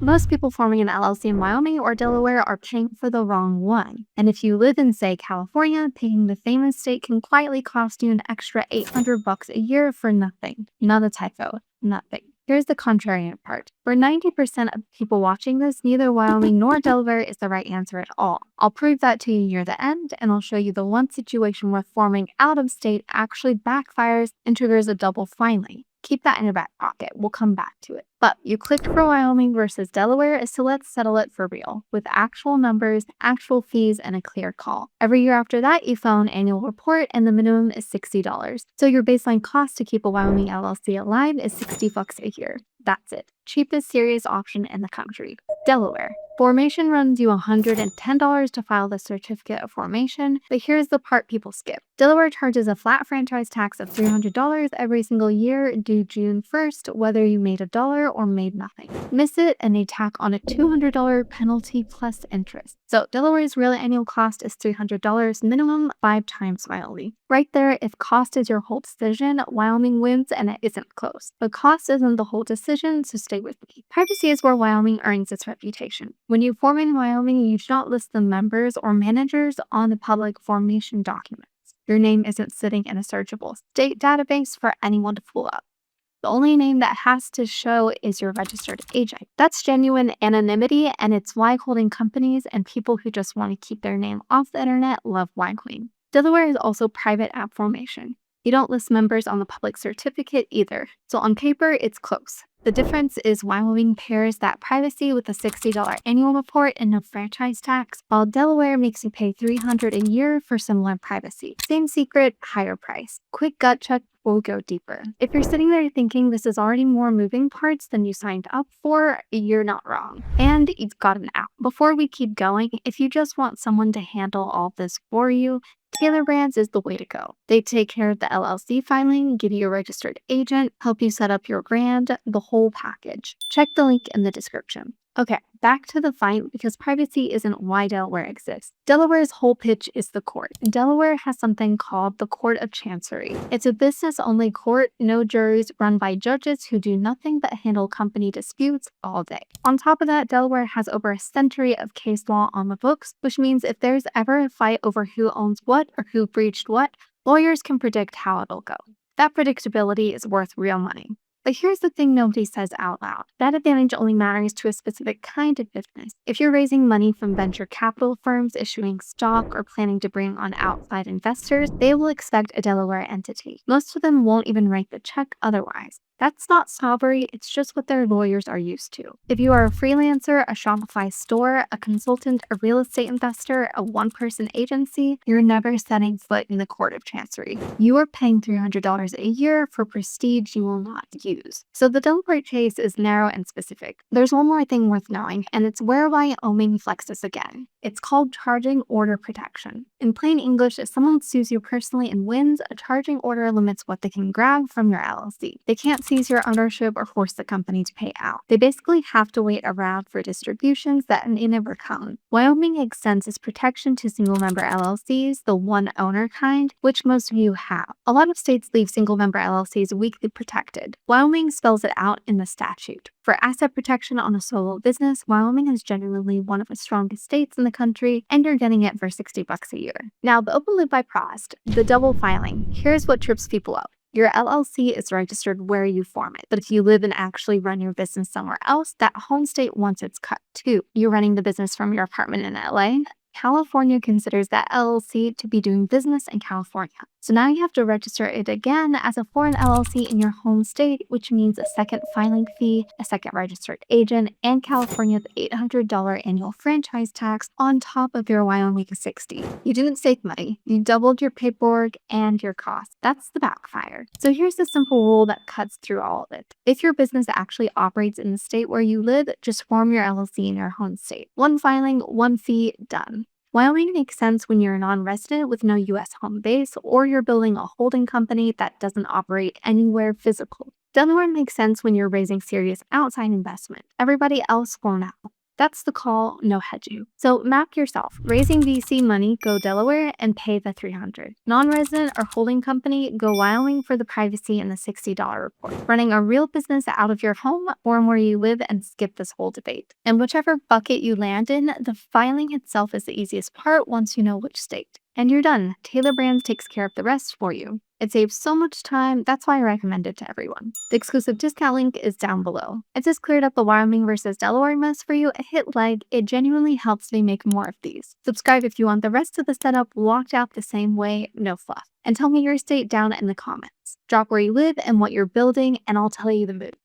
Most people forming an LLC in Wyoming or Delaware are paying for the wrong one. And if you live in, say, California, paying the famous state can quietly cost you an extra $800 a year for nothing. Not a typo, nothing. Here's the contrarian part. For 90% of people watching this, neither Wyoming nor Delaware is the right answer at all. I'll prove that to you near the end, and I'll show you the one situation where forming out of state actually backfires and triggers a double filing. Keep that in your back pocket. We'll come back to it. But you clicked for Wyoming versus Delaware, so let's settle it for real, with actual numbers, actual fees, and a clear call. Every year after that, you file an annual report, and the minimum is $60. So your baseline cost to keep a Wyoming LLC alive is $60 a year. That's it. Cheapest serious option in the country. Delaware. Formation runs you $110 to file the certificate of formation, but here's the part people skip. Delaware charges a flat franchise tax of $300 every single year due June 1st, whether you made $1 or made nothing. Miss it and they tack on a $200 penalty plus interest. So Delaware's real annual cost is $300 minimum, 5 times Wyoming. Right there, if cost is your whole decision, Wyoming wins and it isn't close. But cost isn't the whole decision, so stay with me. Privacy is where Wyoming earns its reputation. When you form in Wyoming, you do not list the members or managers on the public formation documents. Your name isn't sitting in a searchable state database for anyone to pull up. The only name that has to show is your registered agent. That's genuine anonymity, and it's why holding companies and people who just want to keep their name off the internet love Wyoming. Delaware is also private app formation. You don't list members on the public certificate either, so on paper, it's close. The difference is Wyoming pairs that privacy with a $60 annual report and no franchise tax, while Delaware makes you pay $300 a year for similar privacy. Same secret, higher price. Quick gut check, we'll go deeper. If you're sitting there thinking this is already more moving parts than you signed up for, you're not wrong. And you've got an app. Before we keep going, if you just want someone to handle all this for you, Taylor Brands is the way to go. They take care of the LLC filing, give you a registered agent, help you set up your brand, the whole package. Check the link in the description. Okay, back to the fight because privacy isn't why Delaware exists. Delaware's whole pitch is the court. Delaware has something called the Court of Chancery. It's a business-only court, no juries, run by judges who do nothing but handle company disputes all day. On top of that, Delaware has over a century of case law on the books, which means if there's ever a fight over who owns what or who breached what, lawyers can predict how it'll go. That predictability is worth real money. But here's the thing nobody says out loud. That advantage only matters to a specific kind of business. If you're raising money from venture capital firms, issuing stock, or planning to bring on outside investors, they will expect a Delaware entity. Most of them won't even write the check otherwise. That's not snobbery, it's just what their lawyers are used to. If you are a freelancer, a Shopify store, a consultant, a real estate investor, a one-person agency, you're never setting foot in the Court of Chancery. You are paying $300 a year for prestige you will not use. So the Delaware case is narrow and specific. There's one more thing worth knowing, and it's where Wyoming flexes again. It's called charging order protection. In plain English, if someone sues you personally and wins, a charging order limits what they can grab from your LLC. They can't seize your ownership or force the company to pay out. They basically have to wait around for distributions that may never come. Wyoming extends its protection to single-member LLCs, the one-owner kind, which most of you have. A lot of states leave single-member LLCs weakly protected. Wyoming spells it out in the statute. For asset protection on a solo business, Wyoming is generally one of the strongest states in the country, and you're getting it for $60 a year. Now, the open loop I crossed, the double filing, here's what trips people up. Your LLC is registered where you form it, but if you live and actually run your business somewhere else, that home state wants its cut too. You're running the business from your apartment in LA. California considers that LLC to be doing business in California. So now you have to register it again as a foreign LLC in your home state, which means a second filing fee, a second registered agent, and California's $800 annual franchise tax on top of your Wyoming $60. You didn't save money. You doubled your paperwork and your costs. That's the backfire. So here's the simple rule that cuts through all of it. If your business actually operates in the state where you live, just form your LLC in your home state. One filing, one fee, done. Wyoming makes sense when you're a non-resident with no U.S. home base, or you're building a holding company that doesn't operate anywhere physical. Delaware makes sense when you're raising serious outside investment. Everybody else will know. That's the call, no hedging. So map yourself. Raising VC money, go Delaware and pay the $300. Non-resident or holding company, go Wyoming for the privacy and the $60 report. Running a real business out of your home or where you live and skip this whole debate. And whichever bucket you land in, the filing itself is the easiest part once you know which state. And you're done. Taylor Brands takes care of the rest for you. It saves so much time, that's why I recommend it to everyone. The exclusive discount link is down below. If this cleared up the Wyoming versus Delaware mess for you, hit like. It genuinely helps me make more of these. Subscribe if you want the rest of the setup walked out the same way, no fluff. And tell me your state down in the comments. Drop where you live and what you're building, and I'll tell you the move.